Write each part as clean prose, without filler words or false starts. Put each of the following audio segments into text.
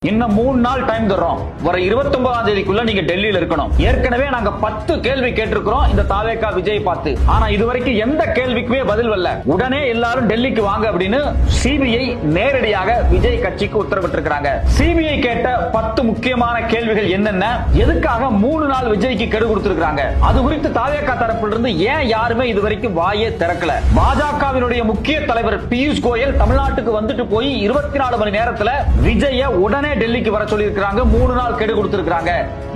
இன்னும் 3 நாள் டைம் தர்றோம். வர 29ஆம் தேதிக்குள்ள நீங்க டெல்லியில இருக்கணும். ஏற்கனவே நாங்க 10 கேள்வி கேட்டிருக்கிறோம் இந்த தாவேகா விஜய் பார்த்து. ஆனா இதுவரைக்கும் எந்த கேள்விக்குமே பதில் வரல. உடனே எல்லாரும் டெல்லிக்கு வாங்க அப்படின்னு சிபிஐ நேரடியாக விஜய் கட்சிக்கு உத்தரவிட்டிருக்காங்க. சிபிஐ கேட்ட 10 முக்கியமான கேள்விகள் என்னென்ன, எதுக்காக 3 நாள் விஜய்க்கு கெடு கொடுத்திருக்காங்க, அது குறித்து தாவேகா தரப்பிலிருந்து ஏன் யாருமே இதுவரைக்கும் வாயே திறக்கல. பாஜகவினுடைய முக்கிய தலைவர் பியூஷ் கோயல் தமிழ்நாட்டுக்கு வந்துட்டு போய் 24 மணி நேரத்துல விஜய உடனே டெல்லிக்கு வர சொல்லி இருக்காங்க. 3 நாள் கெடு கொடுத்திருக்காங்க.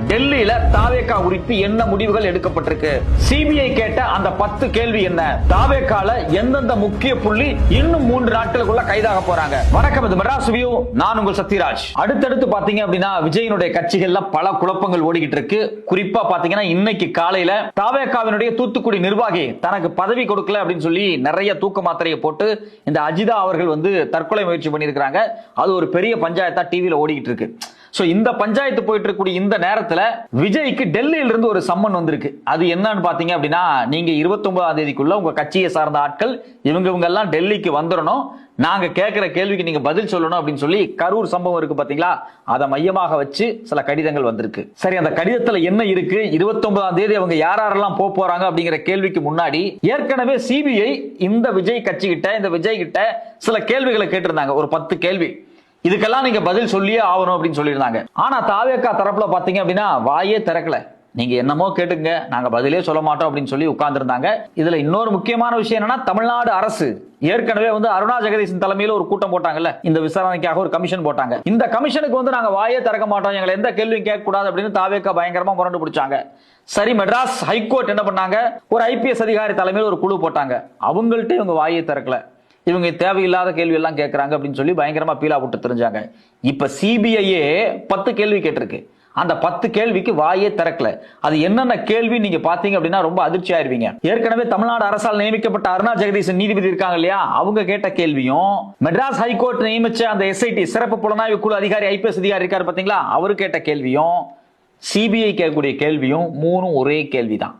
டெல்லியில தாவேகா குறித்து என்ன முடிவுகள் எடுக்கப்பட்டிருக்கு, சிபிஐ கேட்ட அந்த 10 கேள்வி என்ன, தாவேகால எந்தெந்த முக்கிய புள்ளி இன்னும் 3 நாட்களுக்குள்ள கைதாக போறாங்க. வணக்கம், இது மெட்ராஸ் வியூ. நான் உங்கள் சத்யராஜ். அடுத்தடுத்து பாத்தீங்க அப்படின்னா விஜயனுடைய கட்சிகள்ல பல குழப்பங்கள் ஓடிக்கிட்டு இருக்கு. குறிப்பா பாத்தீங்கன்னா இன்னைக்கு காலையில தாவேகாவினுடைய தூத்துக்குடி நிர்வாகி தனக்கு பதவி கொடுக்கல அப்படின்னு சொல்லி நிறைய தூக்க மாத்திரையை போட்டு இந்த அஜிதா அவர்கள் தற்கொலை முயற்சி பண்ணியிருக்காங்க. அது ஒரு பெரிய பஞ்சாயத்தா டிவியில ஓடிக்கிட்டு இருக்கு. சோ இந்த பஞ்சாயத்து போயிட்டு இருக்கக்கூடிய இந்த நேரத்துல விஜய்க்கு டெல்லியில இருந்து ஒரு சம்மன் வந்திருக்கு. அது என்னன்னு பாத்தீங்க அப்படின்னா, நீங்க 29ஆம் தேதிக்குள்ள உங்க கட்சியை சார்ந்த ஆட்கள் இவங்க எல்லாம் டெல்லிக்கு வந்துடணும், நாங்க கேட்கிற கேள்விக்கு நீங்க பதில் சொல்லணும் அப்படின்னு சொல்லி கரூர் சம்பவம் இருக்கு பாத்தீங்களா, அதை மையமாக வச்சு சில கடிதங்கள் வந்திருக்கு. சரி, அந்த கடிதத்துல என்ன இருக்கு, 29ஆம் தேதி அவங்க யாரெல்லாம் போறாங்க அப்படிங்கிற கேள்விக்கு முன்னாடி ஏற்கனவே சிபிஐ இந்த விஜய் கட்சி கிட்ட, இந்த விஜய் கிட்ட சில கேள்விகளை கேட்டிருந்தாங்க. ஒரு 10 கேள்வி. இதுக்கெல்லாம் நீங்க பதில் சொல்லியே ஆகணும் அப்படின்னு சொல்லியிருந்தாங்க. ஆனா தாவேகா தரப்புல பாத்தீங்க அப்படின்னா வாயே திறக்கல. நீங்க என்னமோ கேட்டுங்க, நாங்க பதிலே சொல்ல மாட்டோம் அப்படின்னு சொல்லி உட்கார்ந்துருந்தாங்க. இதுல இன்னொரு முக்கியமான விஷயம் என்னன்னா, தமிழ்நாடு அரசு ஏற்கனவே அருணா ஜெகதீசன் தலைமையில ஒரு கூட்டம் போட்டாங்கல்ல, இந்த விசாரணைக்காக ஒரு கமிஷன் போட்டாங்க. இந்த கமிஷனுக்கு நாங்க வாயே திறக்க மாட்டோம், எங்களை எந்த கேள்வியும் கேட்க கூடாது அப்படின்னு தாவேகா பயங்கரமா முரண்டு பிடிச்சாங்க. சரி, மெட்ராஸ் ஹைகோர்ட் என்ன பண்ணாங்க, ஒரு ஐபிஎஸ் அதிகாரி தலைமையில் ஒரு குழு போட்டாங்க. அவங்கள்ட்ட இவங்க வாயே திறக்கல, இவங்க தேவையில்லாத கேள்வி எல்லாம் கேட்கறாங்க அப்படின்னு சொல்லி பயங்கரமா பீலா போட்டு தெரிஞ்சாங்க. இப்ப சிபிஐயே 10 கேள்வி கேட்டிருக்கு. அந்த 10 கேள்விக்கு வாயே திறக்கல. அது என்னென்ன கேள்வி நீங்க பாத்தீங்க அப்படின்னா ரொம்ப அதிர்ச்சி ஆயிருவீங்க. ஏற்கனவே தமிழ்நாடு அரசால் நியமிக்கப்பட்ட அருணா ஜெகதீசன் நீதிபதி இருக்காங்க இல்லையா, அவங்க கேட்ட கேள்வியும், மெட்ராஸ் ஹைகோர்ட் நியமிச்ச அந்த எஸ்ஐடி சிறப்பு புலனாய்வு குழு அதிகாரி ஐபிஎஸ் அதிகாரி இருக்காரு பாத்தீங்களா, அவரு கேட்ட கேள்வியும் சிபிஐ கேட்கக்கூடிய கேள்வியும் 3 ஒரே கேள்விதான்.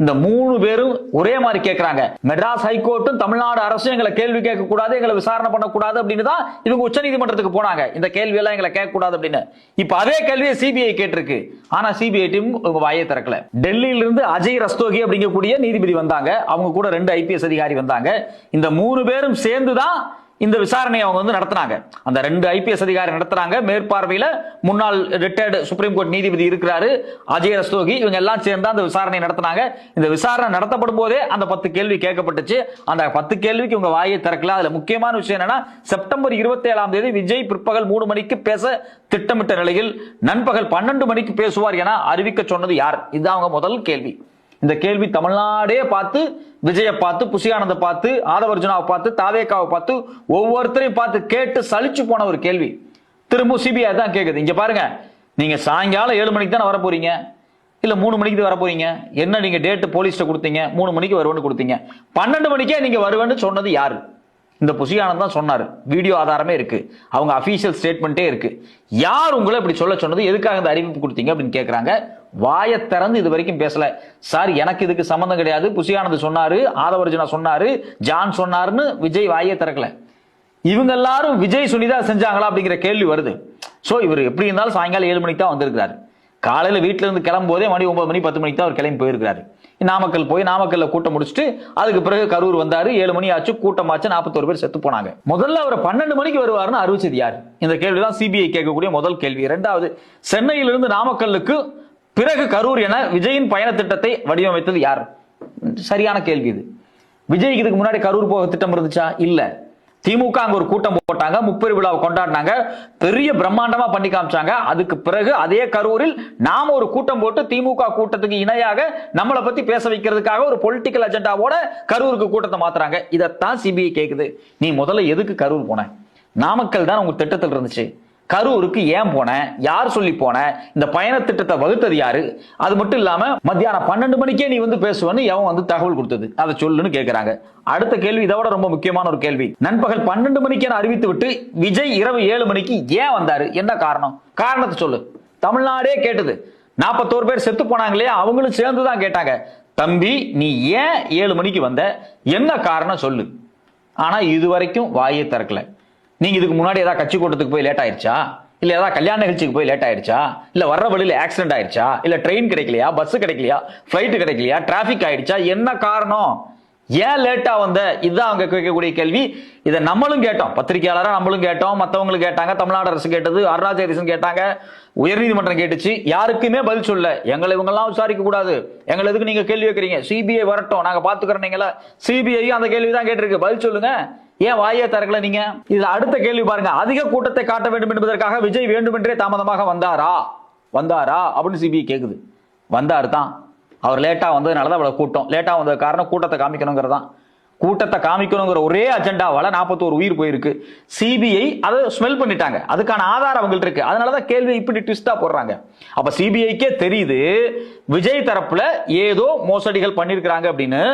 இந்த 3 பேரும் ஒரே மாதிரி கேட்கிறாங்க. மெட்ராஸ் ஹைகோர்ட்டும் தமிழ்நாடு அரசும் எங்களை கேள்வி கேட்க கூடாது, எங்களை விசாரணை பண்ணக்கூடாது அப்படின்னு தான் இவங்க உச்சநீதிமன்றத்துக்கு போனாங்க. இந்த கேள்வி எல்லாம் எங்களை கேட்க கூடாது அப்படின்னு. இப்ப அதே கேள்வியை சிபிஐ கேட்டிருக்கு. ஆனா சிபிஐ டீம் வாயை திறக்கல. டெல்லியில இருந்து அஜய் ரஸ்தோகி அப்படிங்கக்கூடிய நீதிபதி வந்தாங்க. அவங்க கூட 2 ஐபிஎஸ் அதிகாரி வந்தாங்க. இந்த 3 பேரும் சேர்ந்துதான் இந்த விசாரணையை அவங்க நடத்தினாங்க. அந்த 2 ஐபிஎஸ் அதிகாரி நடத்துறாங்க. மேற்பார்வையில முன்னாள் ரிட்டையர்டு சுப்ரீம் கோர்ட் நீதிபதி இருக்கிறாரு அஜய் ரஸ்தோகி. இவங்க எல்லாம் சேர்ந்து அந்த விசாரணை நடத்தினாங்க. இந்த விசாரணை நடத்தப்படும் போதே அந்த 10 கேள்வி கேட்கப்பட்டுச்சு. அந்த 10 கேள்விக்கு இவங்க வாயை திறக்கல. அதுல முக்கியமான விஷயம் என்னன்னா, செப்டம்பர் 27ஆம் தேதி விஜய் பிற்பகல் 3 மணிக்கு பேச திட்டமிட்ட நிலையில் நண்பகல் 12 மணிக்கு பேசுவார் என அறிவிக்க சொன்னது யார்? இதுதான் அவங்க முதல் கேள்வி. இந்த கேள்வி தமிழ்நாடே பார்த்து, விஜய பார்த்து, புஷியானந்த பார்த்து, ஆதவர்ஜுனாவை பார்த்து, தாவேகாவை பார்த்து, ஒவ்வொருத்தரையும் பார்த்து கேட்டு சலிச்சு போன ஒரு கேள்வி. திரும்ப சிபிஐ தான் கேக்குது. இங்க பாருங்க, நீங்க சாயங்காலம் 7 மணிக்கு தானே வர போறீங்க, இல்ல 3 மணிக்கு வர போறீங்க, என்ன நீங்க டேட் போலீஸ்ட கொடுத்தீங்க, 3 மணிக்கு வருவேன்னு கொடுத்தீங்க, 12 மணிக்கே நீங்க வருவேன்னு சொன்னது யாரு? இந்த புஷியானந்த் தான் சொன்னாரு. வீடியோ ஆதாரமே இருக்கு, அவங்க அபிஷியல் ஸ்டேட்மெண்டே இருக்கு. யார் உங்களை இப்படி சொல்ல சொன்னது, எதுக்காக இந்த அறிவிப்பு கொடுத்தீங்க அப்படின்னு கேட்கறாங்க. வாயை திறந்து இது வரைக்கும் பேசல. சார், எனக்கு இதுக்கு சம்பந்தம் கிடையாது, புஷியானந்த் சொன்னாரு, ஆதவர்ஜுனா சொன்னாரு, ஜான் சொன்னாருன்னு விஜய் வாயை திறக்கல. இவங்க எல்லாரும் விஜய் சுனிதா செஞ்சாங்களா அப்படிங்கிற கேள்வி வருது. சோ இவர் எப்படி இருந்தாலும் சாயங்காலம் 7 மணிக்கு தான் வந்திருக்காரு. காலையில வீட்டுல இருந்து கிளம்பும் போதே மணி 9 மணி 10 மணிக்கு தான் அவர் கிளம்பி போயிருக்காரு. நாமக்கல் போய் நாமக்கல்ல கூட்டம் முடிச்சுட்டு அதுக்கு பிறகு கரூர் வந்தாரு. 7 மணி ஆச்சு, கூட்டம் ஆச்சு, 41 பேர் செத்து போனாங்க. முதல்ல அவர் 12 மணிக்கு வருவாருன்னு அறிவிச்சது யார்? இந்த கேள்விதான் சிபிஐ கேட்கக்கூடிய முதல் கேள்வி. இரண்டாவது, சென்னையிலிருந்து நாமக்கல்லுக்கு பிறகு கரூர் என விஜயின் பயண திட்டத்தை வடிவமைத்தது யார்? சரியான கேள்வி இது. விஜய்க்கு இதுக்கு முன்னாடி கரூர் போக திட்டம் இருந்துச்சா? இல்ல. திமுக அங்க ஒரு கூட்டம் போட்டாங்க, முப்பெரு விழாவை கொண்டாடினாங்க, பெரிய பிரம்மாண்டமா பண்ணி காமிச்சாங்க. அதுக்கு பிறகு அதே கரூரில் நாம ஒரு கூட்டம் போட்டு திமுக கூட்டத்துக்கு இணையாக நம்மளை பத்தி பேச வைக்கிறதுக்காக ஒரு பொலிட்டிக்கல் அஜெண்டாவோட கரூருக்கு கூட்டத்தை மாத்துறாங்க. இதத்தான் சிபிஐ கேக்குது. நீ முதல்ல எதுக்கு கரூர் போன? நாமக்கல் தான் உங்க திட்டத்தில் இருந்துச்சு, கரூருக்கு ஏன் போன? யார் சொல்லி போன? இந்த பயண திட்டத்தை வகுத்தது யாரு? அது மட்டும் இல்லாம மத்தியானம் 12 மணிக்கே நீ பேசுவன்னு எவன் தகவல் கொடுத்தது, அதை சொல்லுன்னு கேட்கிறாங்க. அடுத்த கேள்வி இதோட ரொம்ப முக்கியமான ஒரு கேள்வி. நண்பகல் 12 மணிக்கு அறிவித்து விட்டு விஜய் இரவு 7 மணிக்கு ஏன் வந்தாரு? என்ன காரணம்? காரணத்தை சொல்லு. தமிழ்நாடே கேட்டது. 41 பேர் செத்து போனாங்களே, அவங்களும் சேர்ந்துதான் கேட்டாங்க. தம்பி, நீ ஏன் 7 மணிக்கு வந்த? என்ன காரணம் சொல்லு. ஆனா இதுவரைக்கும் வாயே திறக்கல. நீங்க இதுக்கு முன்னாடி ஏதாவது கட்சி கூட்டத்துக்கு போய் லேட் ஆயிருச்சா? இல்ல ஏதாவது கல்யாண நிகழ்ச்சிக்கு போய் லேட் ஆயிடுச்சா, இல்ல வர்ற வழியில ஆக்சிடென்ட் ஆயிடுச்சா, இல்ல ட்ரெயின் கிடைக்கலையா, பஸ் கிடைக்கலையா, பிளைட் கிடைக்கலையா, டிராபிக் ஆயிடுச்சா, என்ன காரணம், ஏன் லேட்டா வந்த, இதுதான் அவங்க கேட்கக்கூடிய கேள்வி. இதை நம்மளும் கேட்டோம், பத்திரிகையாளரா நம்மளும் கேட்டோம், மற்றவங்களும் கேட்டாங்க, தமிழ்நாடு அரசு கேட்டது, அருணாச்சலம் கேட்டாங்க, உயர்நீதிமன்றம் கேட்டுச்சு, யாருக்குமே பதில் சொல்ல. எங்களை இவங்கெல்லாம் விசாரிக்க கூடாது, எங்களை எதுக்கு நீங்க கேள்வி வைக்கிறீங்க, சிபிஐ வரட்டும் நாங்க பாத்துக்கிறோம், சிபிஐ அந்த கேள்வி தான் கேட்டிருக்கு, பதில் சொல்லுங்க, ஏன் வாயே திறக்கல நீங்க. இதுல அடுத்த கேள்வி பாருங்க, அதிக கூட்டத்தை காட்ட வேண்டும் என்பதற்காக விஜய் வேண்டுமென்றே தாமதமாக வந்தாரா அப்படின்னு சிபிஐ கேக்குது. வந்தாரு தான், அவர் லேட்டா வந்ததுனாலதான் அவ்வளவு கூட்டம். லேட்டா வந்த காரணம் கூட்டத்தை காமிக்கணுங்கிறதான். கூட்டத்தை காமிக்கணுங்கிற ஒரே அஜெண்டாவால 41 உயிர் போயிருக்கு. சிபிஐ அதை ஸ்மெல் பண்ணிட்டாங்க, அதுக்கான ஆதாரம் அவங்கள்ட்ட இருக்கு, அதனாலதான் கேள்வி இப்படி ட்விஸ்டா போடுறாங்க. அப்ப சிபிஐக்கே தெரியுது விஜய் தரப்புல ஏதோ மோசடிகள் பண்ணிருக்காங்க அப்படின்னு.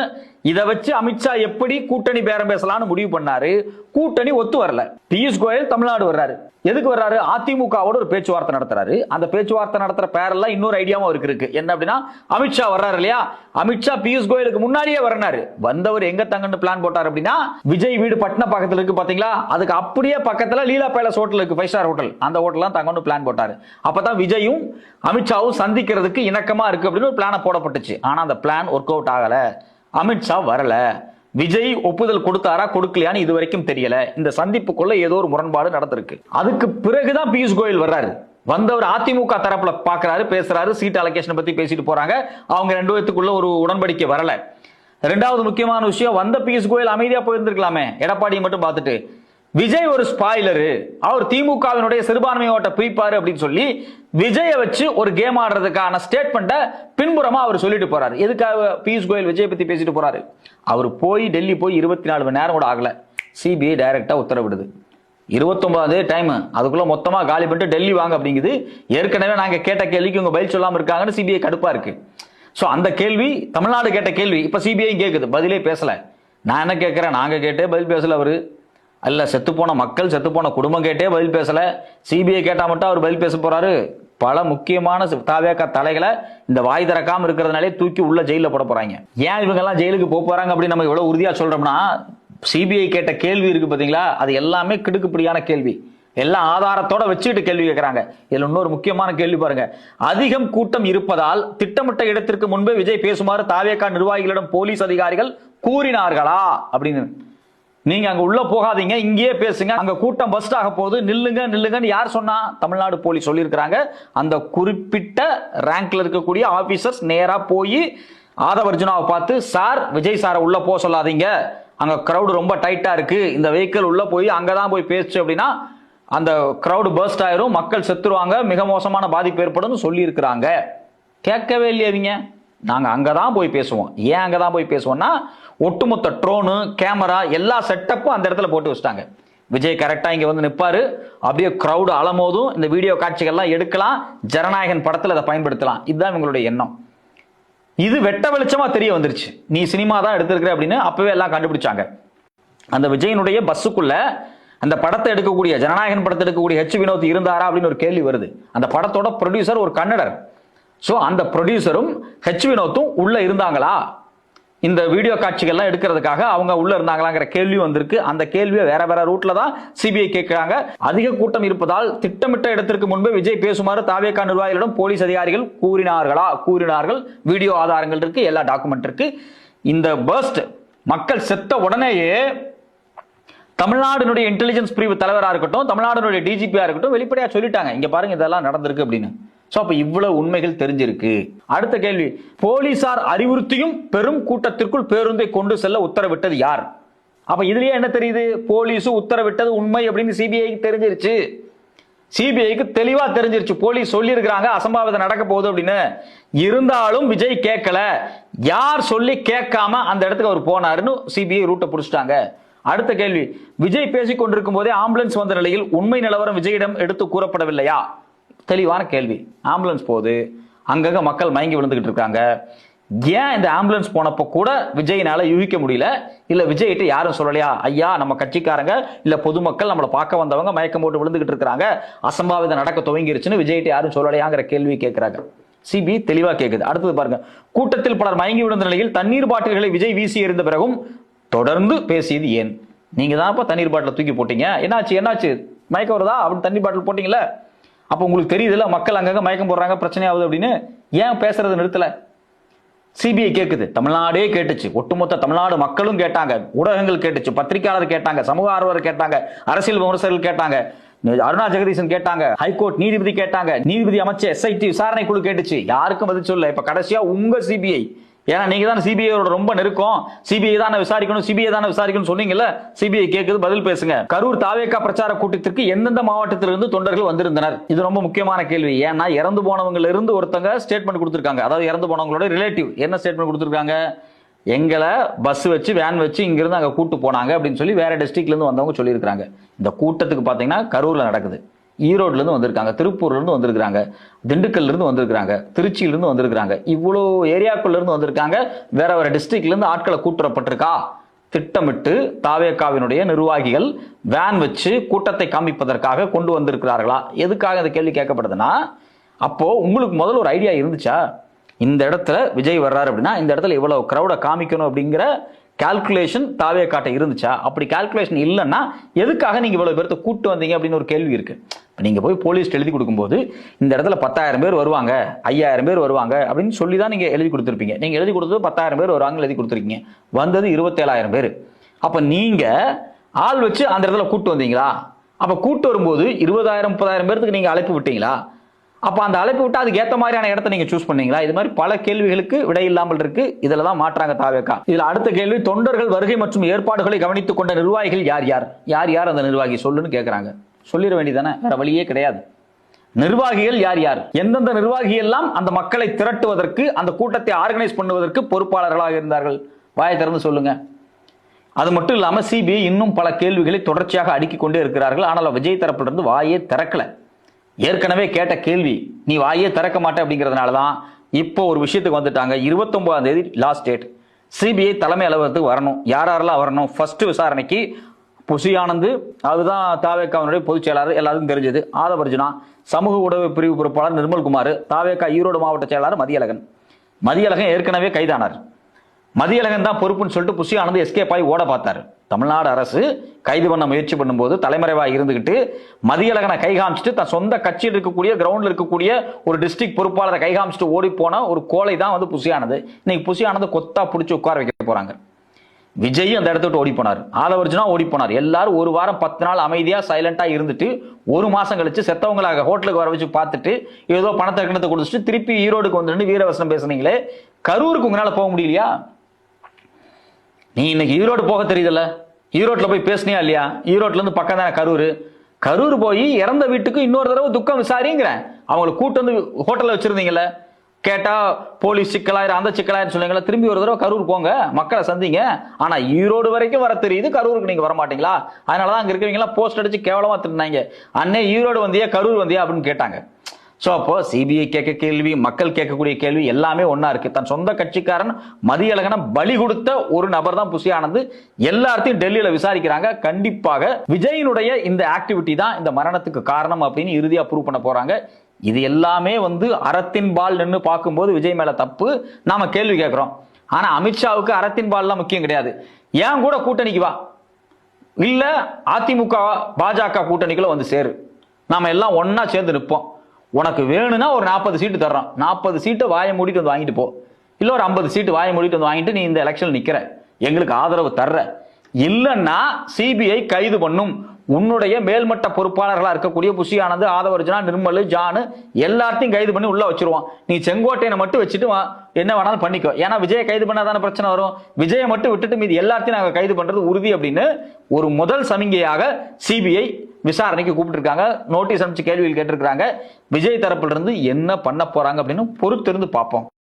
இதை வச்சு அமித்ஷா எப்படி கூட்டணி பேரம் பேசலாம்னு முடிவு பண்ணாரு. கூட்டணி ஒத்து வரல. பியூஷ் கோயல் தமிழ்நாடு வர்றாரு. எதுக்கு வர்றாரு, அதிமுகவோட ஒரு பேச்சுவார்த்தை நடத்துறாரு. அந்த பேச்சுவார்த்தை நடத்துற பேரெல்லாம் இன்னொரு ஐடியாவும் இருக்கு. என்ன அப்படின்னா, அமித்ஷா வர்றாரு இல்லையா, அமித்ஷா பியூஷ் கோயலுக்கு முன்னாடியே வரனாரு. வந்தவர் எங்க தங்கன்னு பிளான் போட்டார் அப்படின்னா, விஜய் வீடு பட்னா பக்கத்துல இருக்கு பாத்தீங்களா, அதுக்கு அப்படியே பக்கத்துல லீலா பேலஸ் ஹோட்டல் இருக்கு, 5 ஸ்டார் ஹோட்டல், அந்த ஹோட்டல் தான் தங்கன்னு பிளான் போட்டாரு. அப்பதான் விஜயும் அமித்ஷாவும் சந்திக்கிறதுக்கு இணக்கமா இருக்கு அப்படின்னு ஒரு பிளான போடப்பட்டுச்சு. ஆனா அந்த பிளான் ஒர்க் அவுட் ஆகல, அமித்ஷா வரல. விஜய் ஒப்புதல் கொடுத்தாரா கொடுக்கலையான்னு இது வரைக்கும் தெரியல. இந்த சந்திப்புக்குள்ள ஏதோ ஒரு முரண்பாடு நடந்திருக்கு. அதுக்கு பிறகுதான் பியூஷ் கோயல் வர்றாரு. வந்தவர் அதிமுக தரப்புல பாக்குறாரு, பேசுறாரு, சீட் அலோகேஷன் பத்தி பேசிட்டு போறாங்க. அவங்க 2 பேத்துக்குள்ள ஒரு உடன்படிக்கை வரல. ரெண்டாவது முக்கியமான விஷயம், வந்த பியூஷ் கோயல் அமைதியா போயிருந்திருக்கலாமே, எடப்பாடியை மட்டும் பார்த்துட்டு. விஜய் ஒரு ஸ்பாயிலரு, அவர் திமுகவினுடைய சிறுபான்மை ஓட்ட பிரிப்பாரு அப்படின்னு சொல்லி விஜய வச்சு ஒரு கேம் ஆடுறதுக்கான ஸ்டேட்மெண்ட்டை பின்புறமா அவர் சொல்லிட்டு போறாரு. எதுக்காக பியூஷ் கோயல் விஜய் பத்தி பேசிட்டு போறாரு? அவர் போய் டெல்லி போய் 24 மணி நேரம் கூட ஆகல, சிபிஐ டைரக்டா உத்தரவிடுது. 29 டைம், அதுக்குள்ள மொத்தமா காலி பண்ணிட்டு டெல்லி வாங்க அப்படிங்குது. ஏற்கனவே நாங்க கேட்ட கேள்விக்கு உங்க பதில் சொல்லாம இருக்காங்கன்னு சிபிஐ கடுப்பா இருக்கு. சோ அந்த கேள்வி தமிழ்நாடு கேட்ட கேள்வி, இப்ப சிபிஐ கேக்குது, பதிலே பேசல. நான் என்ன கேட்கிறேன், நாங்க கேட்டே பதில் பேசல அவரு. அல்ல, செத்துப்போன மக்கள், செத்துப்போன குடும்பம் கேட்டே பதில் பேசல. சிபிஐ கேட்டா மட்டும் அவர் பதில் பேச போறாரு. பல முக்கியமான தாவேகா தலைகளை இந்த வாய் திறக்காம இருக்கிறதுனாலே தூக்கி உள்ள ஜெயில போட போறாங்க. ஏன் இவங்க எல்லாம் ஜெயிலுக்கு போறாங்க அப்படின்னு நம்ம எவ்வளவு உறுதியா சொல்றோம்னா, சிபிஐ கேட்ட கேள்வி இருக்கு பாத்தீங்களா, அது எல்லாமே கிடுக்குப்பிடியான கேள்வி, எல்லாம் ஆதாரத்தோட வச்சுட்டு கேள்வி கேட்கிறாங்க. இதுல இன்னொரு முக்கியமான கேள்வி பாருங்க, அதிகம் கூட்டம் இருப்பதால் திட்டமிட்ட இடத்திற்கு முன்பே விஜய் பேசுமாறு தாவேகா நிர்வாகிகளிடம் போலீஸ் அதிகாரிகள் கூறினார்களா அப்படின்னு. நீங்க அங்க உள்ள போகாதீங்க, இங்கேயே பேசுங்க, அங்க கூட்டம் பஸ்ட் ஆக போகுது, நில்லுங்க நில்லுங்கன்னு யார் சொன்னா? தமிழ்நாடு போலீஸ் சொல்லியிருக்கிறாங்க. அந்த குறிப்பிட்ட ரேங்க்ல இருக்கக்கூடிய ஆபீசர்ஸ் நேரா போய் ஆதவ அர்ஜுனாவை பார்த்து, சார் விஜய் சாரை உள்ள போக சொல்லாதீங்க, அங்க கிரௌடு ரொம்ப டைட்டா இருக்கு, இந்த வெஹிக்கிள் உள்ள போய் அங்கதான் போய் பேசு அப்படின்னா அந்த கிரௌடு பர்ஸ்ட் ஆயிரும், மக்கள் செத்துருவாங்க, மிக மோசமான பாதிப்பு ஏற்படும் சொல்லி இருக்கிறாங்க. கேட்கவே இல்லையவங்க. நாங்க அங்கதான் போய் பேசுவோம். ஏன் அங்கதான் போய் பேசுவோம்னா, ஒட்டுமொத்த ட்ரோனு, கேமரா, எல்லா செட்டப்பும் அந்த இடத்துல போட்டு வச்சிட்டாங்க. விஜய் கரெக்டா இங்க வந்து நிப்பாரு, அப்படியே கிரௌடு அலமோதும், இந்த வீடியோ காட்சிகள்லாம் எடுக்கலாம், ஜனநாயகன் படத்துல அதை பயன்படுத்தலாம். இதுதான் இவங்களுடைய எண்ணம். இது வெட்ட வெளிச்சமா தெரிய வந்துருச்சு. நீ சினிமா தான் எடுத்திருக்கிற அப்படின்னு அப்பவே எல்லாம் கண்டுபிடிச்சாங்க. அந்த விஜயனுடைய பஸ்ஸுக்குள்ள அந்த படத்தை எடுக்கக்கூடிய, ஜனநாயகன் படத்தை எடுக்கக்கூடிய ஹெச் வினோத் இருந்தாரா அப்படின்னு ஒரு கேள்வி வருது. அந்த படத்தோட ப்ரொடியூசர் ஒரு கன்னடர். சோ அந்த ப்ரொடியூசரும் ஹெச் வினோத்தும் உள்ள இருந்தாங்களா, இந்த வீடியோ காட்சிகள்லாம் எடுக்கிறதுக்காக அவங்க உள்ள இருந்தாங்களாங்கிற கேள்வி வந்திருக்கு. அந்த கேள்வியை வேற வேற ரூட்ல தான் சிபிஐ கேட்கிறாங்க. அதிக கூட்டம் இருப்பதால் திட்டமிட்ட இடத்திற்கு முன்பே விஜய் பேசுமாறு தாவேகா நிர்வாகிகளிடம் போலீஸ் அதிகாரிகள் கூறினார்கள். வீடியோ ஆதாரங்கள் இருக்கு, எல்லா டாக்குமெண்ட் இருக்கு. இந்த பர்ஸ்ட் மக்கள் செத்த உடனேயே தமிழ்நாடுனுடைய இன்டெலிஜென்ஸ் பிரிவு தலைவராக இருக்கட்டும், தமிழ்நாடுனுடைய டிஜிபியா இருக்கட்டும், வெளிப்படையா சொல்லிட்டாங்க, இங்க பாருங்க இதெல்லாம் நடந்திருக்கு அப்படின்னு. சோ அப்ப இவ்வளவு உண்மைகள் தெரிஞ்சிருக்கு. அடுத்த கேள்வி, போலீசார் அறிவுறுத்தியும் பெரும் கூட்டத்திற்குள் பேருந்தை கொண்டு செல்ல உத்தரவிட்டது யார்? அப்ப இதுலயே என்ன தெரியுது, போலீஸ் உத்தரவிட்டது உண்மை அப்படின்னு சிபிஐக்கு தெரிஞ்சிருச்சு. சிபிஐக்கு தெளிவா தெரிஞ்சிருச்சு, போலீஸ் சொல்லி இருக்கிறாங்க அசம்பாவிதம் நடக்க போகுது அப்படின்னு. இருந்தாலும் விஜய் கேட்கல, யார் சொல்லி கேட்காம அந்த இடத்துக்கு அவர் போனாருன்னு சிபிஐ ரூட்டை புடிச்சிட்டாங்க. அடுத்த கேள்வி, விஜய் பேசிக் கொண்டிருக்கும் போதே ஆம்புலன்ஸ் வந்த நிலையில் உண்மை நிலவரம் விஜயிடம் எடுத்து கூறப்படவில்லையா? தெளிவான கேள்வி. ஆம்புலன்ஸ் போகுது, அங்கங்க மக்கள் மயங்கி விழுந்துகிட்டு இருக்காங்க. ஏன் இந்த ஆம்புலன்ஸ் போனப்போ கூட விஜயினால யூகிக்க முடியல? இல்ல விஜய்கிட்ட யாரும் சொல்லலையா, ஐயா நம்ம கட்சிக்காரங்க இல்ல பொதுமக்கள் நம்மளை பார்க்க வந்தவங்க மயக்கம் போட்டு விழுந்துகிட்டு இருக்காங்க, அசம்பாவிதம் நடக்க துவங்கிருச்சுன்னு விஜய்கிட்ட யாரும் சொல்லலையாங்கிற கேள்வி கேட்கிறாங்க. சிபி தெளிவா கேக்குது. அடுத்தது பாருங்க, கூட்டத்தில் பலர் மயங்கி விழுந்த நிலையில் தண்ணீர் பாட்டில்களை விஜய் வீசி எறிந்த பிறகும் தொடர்ந்து பேசியது ஏன்? நீங்க தான் தண்ணீர் பாட்டில தூக்கி போட்டீங்க, என்னாச்சு மயக்க வருதா அப்படின்னு தண்ணீர் பாட்டில் போட்டீங்களா? அப்ப உங்களுக்கு தெரியுதுல்ல மக்கள் அங்கங்க மயக்கம் போடுறாங்க, பிரச்சனை ஆகுது அப்படின்னு. ஏன் பேசுறது நிறுத்தல? சிபிஐ கேக்குது, தமிழ்நாடே கேட்டுச்சு, ஒட்டுமொத்த தமிழ்நாடு மக்களும் கேட்டாங்க, ஊடகங்கள் கேட்டுச்சு, பத்திரிகையாளர் கேட்டாங்க, சமூக ஆர்வலர் கேட்டாங்க, அரசியல் விமர்சகர்கள் கேட்டாங்க, அருணா ஜெகதீசன் கேட்டாங்க, ஹைகோர்ட் நீதிபதி கேட்டாங்க, நீதிபதி அமைச்ச எஸ்ஐடி விசாரணை குழு கேட்டுச்சு, யாருக்கும் பதில் சொல்ல. இப்ப கடைசியா உங்க சிபிஐ, ஏன்னா நீங்க தான் சிபிஐயோட ரொம்ப நெருக்கம், சிபிஐ தான் விசாரிக்கணும், சிபிஐ தான் விசாரிக்கணும் சொன்னீங்கல்ல, சிபிஐ கேக்குது, பதில் பேசுங்க. கரூர் தாவேகா பிரச்சார கூட்டத்திற்கு எந்தெந்த மாவட்டத்திலிருந்து தொண்டர்கள் வந்திருந்தனர்? இது ரொம்ப முக்கியமான கேள்வி. ஏன்னா இறந்து போனவங்க இருந்து ஒருத்தங்க ஸ்டேட்மெண்ட் கொடுத்திருக்காங்க, அதாவது இறந்து போனவங்களோட ரிலேட்டிவ் என்ன ஸ்டேட்மெண்ட் கொடுத்திருக்காங்க? எங்களை பஸ் வச்சு வேன் வச்சு இங்கிருந்து அங்க கூட்டு போனாங்க அப்படின்னு சொல்லி வேற டிஸ்ட்ரிக்ட்ல இருந்து வந்தவங்க சொல்லியிருக்காங்க. இந்த கூட்டத்துக்கு பாத்தீங்கன்னா கரூர்ல நடக்குது, ஈரோட்ல இருந்து வந்திருக்காங்க, திருப்பூர்ல இருந்து வந்திருக்காங்க, திண்டுக்கல்ல இருந்து வந்திருக்காங்க, திருச்சியில இருந்து வந்திருக்காங்க, இவ்வளோ ஏரியாக்குள்ள இருந்து வந்திருக்காங்க. வேற வேற டிஸ்ட்ரிக்ட்ல இருந்து ஆட்களை கூட்டுறப்பட்டிருக்கா? திட்டமிட்டு தாவேகாவினுடைய நிர்வாகிகள் வேன் வச்சு கூட்டத்தை காமிப்பதற்காக கொண்டு வந்திருக்கிறார்களா? எதுக்காக இந்த கேள்வி கேட்கப்படுதுன்னா, அப்போ உங்களுக்கு முதல்ல ஒரு ஐடியா இருந்துச்சா? இந்த இடத்துல விஜய் வர்றாரு அப்படின்னா இந்த இடத்துல இவ்வளவு கிரௌட காமிக்கணும் அப்படிங்கிற கால்குலேஷன் தாவேகாட்ட இருந்துச்சா? அப்படி கால்குலேஷன் இல்லைன்னா எதுக்காக நீங்க இவ்வளவு பேர்த்த கூட்டு வந்தீங்க அப்படின்னு ஒரு கேள்வி இருக்கு. நீங்க போய் போலீஸ் எழுதி கொடுக்கும்போது இந்த இடத்துல 10,000 பேர் வருவாங்க, 5,000 பேர் வருவாங்க அப்படின்னு சொல்லி தான் நீங்க எழுதி கொடுத்துருப்பீங்க. நீங்க எழுதி கொடுத்தது 10,000 பேர் வருவாங்க எழுதி கொடுத்துருக்கீங்க, வந்தது 27,000 பேர். அப்ப நீங்க ஆள் வச்சு அந்த இடத்துல கூட்டு வந்தீங்களா? அப்ப கூட்டு வரும்போது 20,000 30,000 பேருக்கு நீங்க அழைப்பு விட்டீங்களா? அப்ப அந்த அழைப்பு விட்டு அதுக்கு ஏத்த மாதிரியான இடத்தை நீங்க சூஸ் பண்ணீங்களா? இது மாதிரி பல கேள்விகளுக்கு விடை இல்லாமல் இருக்கு. இதுல தான் மாற்றாங்க தாவேகா. இதுல அடுத்த கேள்வி, தொண்டர்கள் வருகை மற்றும் ஏற்பாடுகளை கவனித்துக் கொண்ட நிர்வாகிகள் யார் யார்? யார் யார் அந்த நிர்வாகி சொல்லுன்னு கேட்கறாங்க. சொல்லிட வேண்டியதானே, வேற வழியே கிடையாது. நிர்வாகிகள் யார் யார்? எந்தெந்த நிர்வாகி எல்லாம் அந்த மக்களை திரட்டுவதற்கு, அந்த கூட்டத்தை ஆர்கனைஸ் பண்ணுவதற்கு பொறுப்பாளர்களாக இருந்தார்கள்? வாயை திறந்து சொல்லுங்க. அது மட்டும் இல்லாம சிபிஐ இன்னும் பல கேள்விகளை தொடர்ச்சியாக அடுக்கிக் கொண்டே இருக்கிறார்கள். ஆனால் விஜய் தரப்பிலிருந்து வாயே திறக்கல. ஏற்கனவே கேட்ட கேள்வி நீ வாயே திறக்க மாட்டே அப்படிங்கிறதுனாலதான் இப்போ ஒரு விஷயத்துக்கு வந்துட்டாங்க. 29ஆம் தேதி லாஸ்ட் டேட். சிபிஐ தலைமை அலுவலகத்துக்கு வரணும். யாரெல்லாம் வரணும்? ஃபர்ஸ்ட் விசாரணைக்கு புசி ஆனந்த், அதுதான் தாவேகாவினுடைய பொதுச் செயலாளர், எல்லாருக்கும் தெரிஞ்சது. ஆதவர்ஜுனா, சமூக ஊடக பிரிவு பொறுப்பாளர் நிர்மல்குமார், தாவேகா ஈரோடு மாவட்ட செயலாளர் மதியழகன். மதியழகன் ஏற்கனவே கைதானார். மதியழகன் தான் பொறுப்புன்னு சொல்லிட்டு புசி ஆனந்த் எஸ்கேப் ஆகி ஓட பார்த்தாரு. தமிழ்நாடு அரசு கைது பண்ண முயற்சி பண்ணும்போது தலைமறைவாக இருந்துகிட்டு மதியழகனை கை காமிச்சிட்டு தன் சொந்த கட்சியில் இருக்கக்கூடிய கிரவுண்ட்ல இருக்கக்கூடிய ஒரு டிஸ்ட்ரிக்ட் பொறுப்பாளரை கை காமிச்சிட்டு ஓடி போன ஒரு கோலை தான் வந்து புசி ஆனந்த். இன்னைக்கு புசி ஆனந்த் கொத்தா பிடிச்சி உட்கார வைக்க போறாங்க. விஜய் அந்த இடத்த விட்டு ஓடி போனார், ஆதவர்ஜுனா ஓடி போனார். எல்லாரும் ஒரு வாரம் 10 நாள் அமைதியா சைலண்டா இருந்துட்டு ஒரு மாசம் கழிச்சு செத்தவங்களாக ஹோட்டலுக்கு வர வச்சு பார்த்துட்டு ஏதோ பணத்தை கிணத்தை கொடுத்துட்டு திருப்பி ஈரோடுக்கு வந்து வீரவசனம் பேசுனீங்களே, கரூருக்கு உங்களால போக முடியலையா? நீ இன்னைக்கு ஈரோடு போக தெரியுதுல்ல, ஈரோட்ல போய் பேசுனியா இல்லையா? ஈரோட்ல இருந்து பக்கம் தானே கரூர். கரூர் போய் இறந்த வீட்டுக்கு இன்னொரு தடவை துக்கம் விசாரிங்கிறேன். அவங்களை கூட்டு வந்து ஹோட்டல்ல வச்சிருந்தீங்கல்ல, கேட்டா போலீஸ் சிக்கலாயிரம் அந்த சிக்கலாயிரம் சொன்னீங்களா? திரும்பி ஒரு தடவை கரூர் போங்க, மக்களை சந்திங்க. ஆனா ஈரோடு வரைக்கும் வர தெரியுது, கரூருக்கு நீங்க வர மாட்டீங்களா? அதனாலதான் அங்க இருக்கவங்க போஸ்ட் அடிச்சு கேவலமா திருந்தாங்க. அண்ணே ஈரோடு வந்தியா கரூர் வந்தியா அப்படின்னு கேட்டாங்க. சோ அப்போ சிபிஐ கேட்க கேள்வி, மக்கள் கேட்கக்கூடிய கேள்வி எல்லாமே ஒன்னா இருக்கு. தன் சொந்த கட்சிக்காரன் மதியழகனை பலி கொடுத்த ஒரு நபர் தான் புசி ஆனந்த். எல்லாத்தையும் டெல்லியில விசாரிக்கிறாங்க. கண்டிப்பாக விஜயினுடைய இந்த ஆக்டிவிட்டி தான் இந்த மரணத்துக்கு காரணம் அப்படின்னு இறுதியா ப்ரூவ் பண்ண போறாங்க. இது எல்லாமே வந்து அறத்தின் பால் நின்று பார்க்கும்போது விஜய் மேல தப்பு நாம கேள்வி கேட்கிறோம். ஆனா அமித்ஷாவுக்கு அறத்தின் பால்லாம் முக்கியம் கிடையாது. ஏன் கூட கூட்டணிக்கு வா, இல்ல அதிமுக பாஜக கூட்டணிக்குள்ள வந்து சேரு, நாம எல்லாம் ஒன்னா சேர்ந்து நிற்போம். உனக்கு வேணும்னா ஒரு 40 சீட்டு தர்றோம், 40 சீட்டை வாயை மூடிட்டு வந்து வாங்கிட்டு போ. இல்ல ஒரு 50 சீட்டு வாயை மூடிட்டு வந்து வாங்கிட்டு நீ இந்த எலெக்ஷன் நிக்கிற, எங்களுக்கு ஆதரவு தர்ற. இல்லன்னா சிபிஐ கைது பண்ணும். உன்னுடைய மேல்மட்ட பொறுப்பாளர்களா இருக்கக்கூடிய புசி ஆனந்த், ஆதவர்ஜுனா, நிர்மல், ஜானு எல்லாத்தையும் கைது பண்ணி உள்ள வச்சிருவான். நீ செங்கோட்டையனை மட்டும் வச்சுட்டு என்ன வேணாலும் பண்ணிக்கோ. ஏன்னா விஜயை கைது பண்ணாதான பிரச்சனை வரும். விஜயை மட்டும் விட்டுட்டு மீது எல்லாத்தையும் நாங்க கைது பண்றது உறுதி அப்படின்னு ஒரு முதல் சமிங்கையாக சிபிஐ விசாரணைக்கு கூப்பிட்டு இருக்காங்க. நோட்டீஸ் அனுப்பிச்சு கேள்விகள் கேட்டிருக்காங்க. விஜய் தரப்புல இருந்து என்ன பண்ண போறாங்க அப்படின்னு பொறுத்திருந்து பார்ப்போம்.